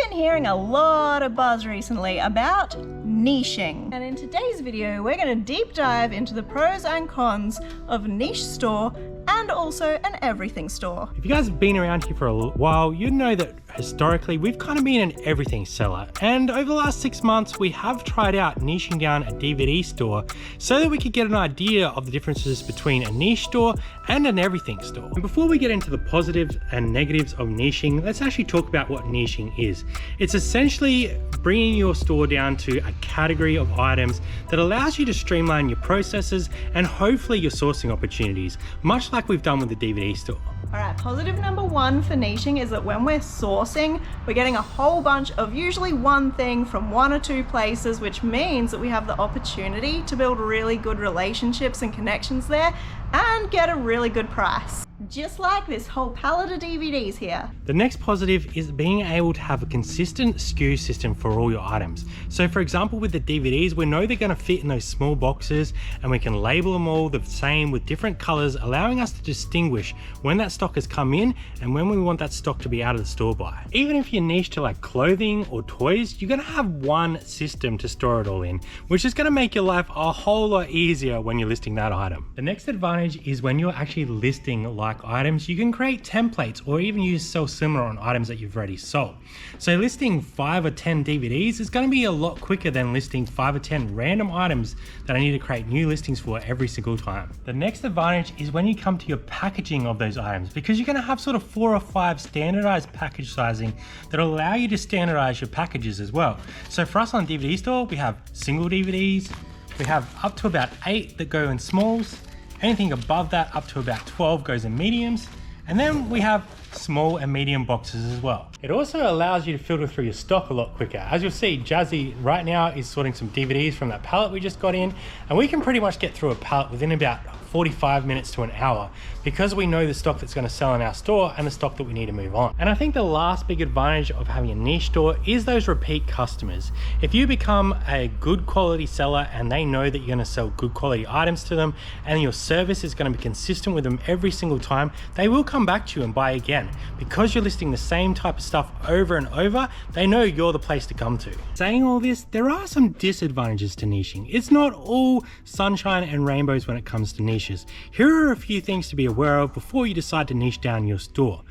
been hearing a lot of buzz recently about niching. And in today's video, we're going to deep dive into the pros and cons of a niche store and also an everything store. If you guys have been around here for a while, you know that historically we've kind of been an everything seller, and over the last 6 months we have tried out niching down a DVD store so that we could get an idea of the differences between a niche store and an everything store. And before we get into the positives and negatives of niching, let's actually talk about what niching is. It's essentially bringing your store down to a category of items that allows you to streamline your processes and hopefully your sourcing opportunities, much like we've done with the DVD store. Alright, positive number one for niching is that when we're sourcing, we're getting a whole bunch of usually one thing from one or two places, which means that we have the opportunity to build really good relationships and connections there and get a really good price. Just like this whole pallet of DVDs here. The next positive is being able to have a consistent SKU system for all your items. So for example, with the DVDs, we know they're going to fit in those small boxes and we can label them all the same with different colors, allowing us to distinguish when that stock has come in and when we want that stock to be out of the store by. Even if you're niche to like clothing or toys, you're going to have one system to store it all in, which is going to make your life a whole lot easier when you're listing that item. The next advantage is when you're actually listing like items, you can create templates or even use sell similar on items that you've already sold. So listing 5 or 10 DVDs is going to be a lot quicker than listing 5 or 10 random items that I need to create new listings for every single time. The next advantage is when you come to your packaging of those items, because you're going to have sort of 4 or 5 standardized package sizing that will allow you to standardize your packages as well. So for us on DVD store, we have single DVDs, we have up to about 8 that go in smalls. Anything above that up to about 12 goes in mediums, and then we have small and medium boxes as well. It also allows you to filter through your stock a lot quicker. As you'll see, Jazzy right now is sorting some DVDs from that pallet we just got in, and we can pretty much get through a pallet within about 45 minutes to an hour because we know the stock that's going to sell in our store and the stock that we need to move on. And I think the last big advantage of having a niche store is those repeat customers. If you become a good quality seller and they know that you're going to sell good quality items to them and your service is going to be consistent with them every single time, they will come back to you and buy again. Because you're listing the same type of stuff over and over, they know you're the place to come to. Saying all this, there are some disadvantages to niching. It's not all sunshine and rainbows when it comes to niching. Here are a few things to be aware of before you decide to niche down your store.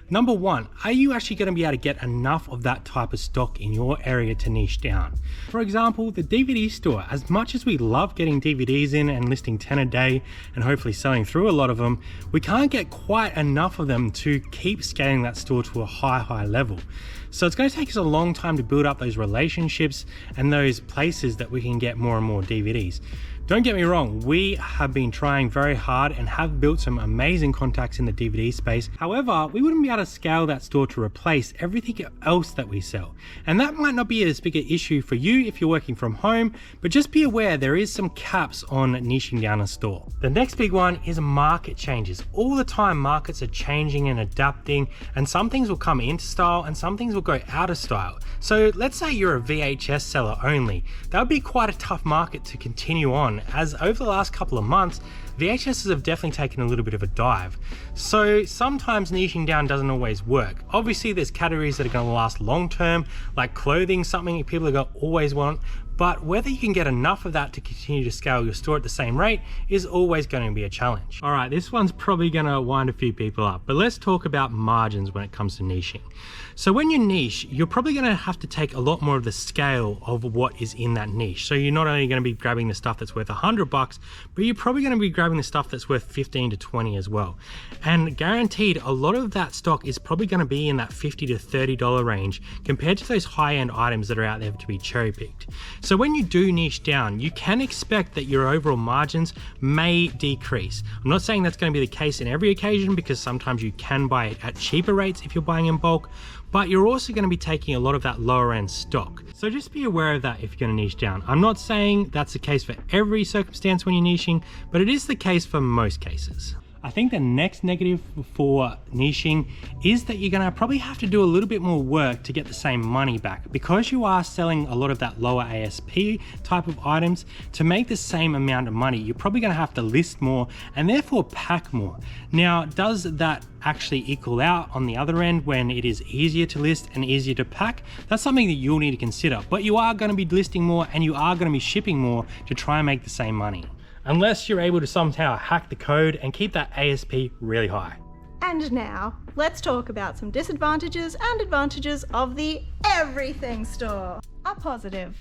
Number one, are you actually going to be able to get enough of that type of stock in your area to niche down? For example, the DVD store, as much as we love getting DVDs in and listing 10 a day and hopefully selling through a lot of them, we can't get quite enough of them to keep scaling that store to a high level. So it's going to take us a long time to build up those relationships and those places that we can get more and more DVDs. Don't get me wrong, we have been trying very hard and have built some amazing contacts in the DVD space. However, we wouldn't be able to scale that store to replace everything else that we sell. And that might not be as big an issue for you if you're working from home, but just be aware there is some caps on niching down a store. The next big one is market changes. All the time markets are changing and adapting, and some things will come into style and some things will go out of style. So let's say you're a VHS seller only. That would be quite a tough market to continue on, as over the last couple of months, VHSs have definitely taken a little bit of a dive. So sometimes niching down doesn't always work. Obviously there's categories that are going to last long term, like clothing, something people are going to always want, but whether you can get enough of that to continue to scale your store at the same rate is always going to be a challenge. All right, this one's probably going to wind a few people up, but let's talk about margins when it comes to niching. So when you niche, you're probably going to have to take a lot more of the scale of what is in that niche. So you're not only going to be grabbing the stuff that's worth $100, but you're probably going to be grabbing the stuff that's worth 15 to 20 as well. And guaranteed, a lot of that stock is probably going to be in that $50 to $30 range compared to those high-end items that are out there to be cherry-picked. So when you do niche down, you can expect that your overall margins may decrease. I'm not saying that's going to be the case in every occasion, because sometimes you can buy it at cheaper rates if you're buying in bulk, but you're also going to be taking a lot of that lower end stock. So just be aware of that if you're going to niche down. I'm not saying that's the case for every circumstance when you're niching, but it is the case for most cases. I think the next negative for niching is that you're gonna probably have to do a little bit more work to get the same money back. Because you are selling a lot of that lower ASP type of items, to make the same amount of money, you're probably gonna have to list more and therefore pack more. Now, does that actually equal out on the other end when it is easier to list and easier to pack? That's something that you'll need to consider, but you are gonna be listing more and you are gonna be shipping more to try and make the same money. Unless you're able to somehow hack the code and keep that ASP really high. And now, let's talk about some disadvantages and advantages of the everything store. A positive.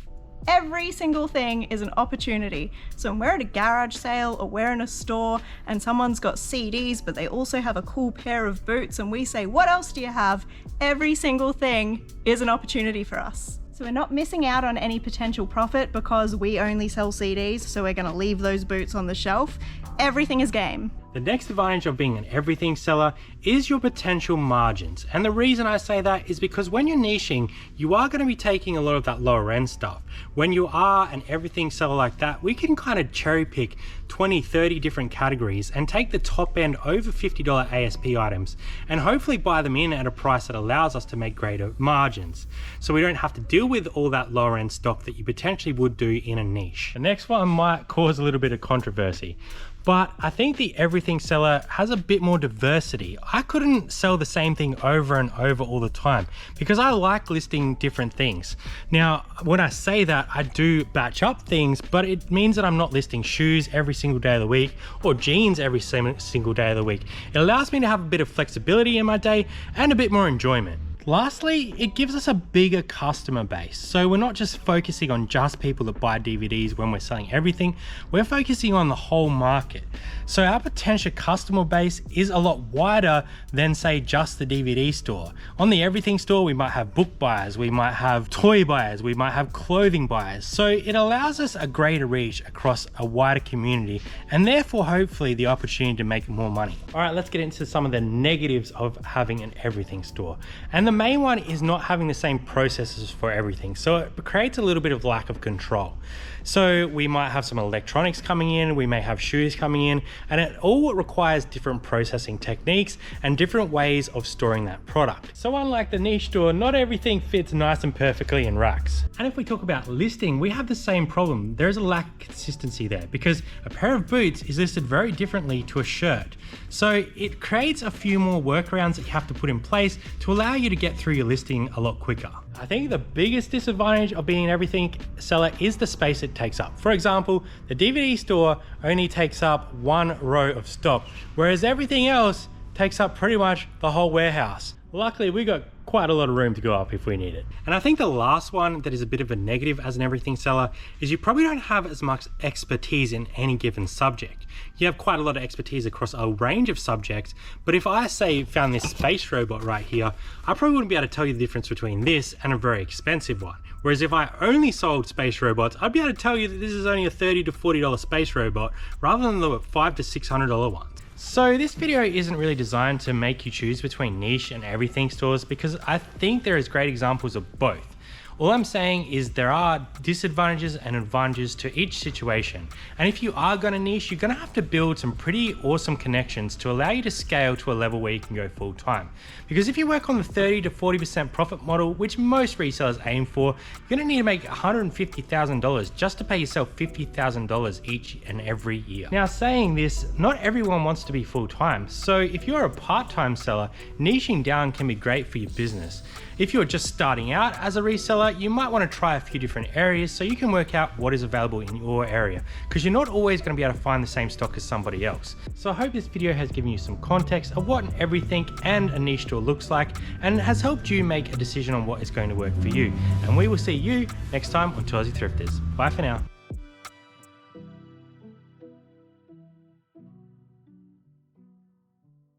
Every single thing is an opportunity. So when we're at a garage sale or we're in a store and someone's got CDs, but they also have a cool pair of boots and we say, what else do you have? Every single thing is an opportunity for us. So we're not missing out on any potential profit because we only sell CDs, so we're gonna leave those boots on the shelf. Everything is game. The next advantage of being an everything seller is your potential margins. And the reason I say that is because when you're niching, you are going to be taking a lot of that lower end stuff. When you are an everything seller like that, we can kind of cherry pick 20, 30 different categories and take the top end over $50 ASP items and hopefully buy them in at a price that allows us to make greater margins. So we don't have to deal with all that lower end stock that you potentially would do in a niche. The next one might cause a little bit of controversy, but I think the everything seller has a bit more diversity. I couldn't sell the same thing over and over all the time because I like listing different things. Now, when I say that, I do batch up things, but it means that I'm not listing shoes every single day of the week or jeans every single day of the week. It allows me to have a bit of flexibility in my day and a bit more enjoyment. Lastly, it gives us a bigger customer base. So we're not just focusing on just people that buy DVDs when we're selling everything, we're focusing on the whole market. So our potential customer base is a lot wider than say just the DVD store. On the everything store, we might have book buyers, we might have toy buyers, we might have clothing buyers. So it allows us a greater reach across a wider community and therefore hopefully the opportunity to make more money. All right, let's get into some of the negatives of having an everything store. And the main one is not having the same processes for everything. So it creates a little bit of lack of control. So we might have some electronics coming in, we may have shoes coming in, and it all requires different processing techniques and different ways of storing that product. So unlike the niche store, not everything fits nice and perfectly in racks. And if we talk about listing, we have the same problem. There is a lack of consistency there because a pair of boots is listed very differently to a shirt. So it creates a few more workarounds that you have to put in place to allow you to get through your listing a lot quicker. I think the biggest disadvantage of being an everything seller is the space it takes up. For example, the DVD store only takes up one row of stock, whereas everything else takes up pretty much the whole warehouse. Luckily, we got quite a lot of room to go up if we need it. And I think the last one that is a bit of a negative as an everything seller is you probably don't have as much expertise in any given subject. You have quite a lot of expertise across a range of subjects, but if I say found this space robot right here, I probably wouldn't be able to tell you the difference between this and a very expensive one. Whereas if I only sold space robots, I'd be able to tell you that this is only a $30 to $40 space robot rather than the $500 to $600 ones. So this video isn't really designed to make you choose between niche and everything stores because I think there is great examples of both. All I'm saying is there are disadvantages and advantages to each situation. And if you are going to niche, you're going to have to build some pretty awesome connections to allow you to scale to a level where you can go full time. Because if you work on the 30 to 40% profit model, which most resellers aim for, you're going to need to make $150,000 just to pay yourself $50,000 each and every year. Now saying this, not everyone wants to be full time. So if you're a part-time seller, niching down can be great for your business. If you're just starting out as a reseller, you might want to try a few different areas so you can work out what is available in your area, because you're not always going to be able to find the same stock as somebody else. So I hope this video has given you some context of what an everything and a niche store looks like and has helped you make a decision on what is going to work for you. And we will see you next time on Aussie Thrifters. Bye for now.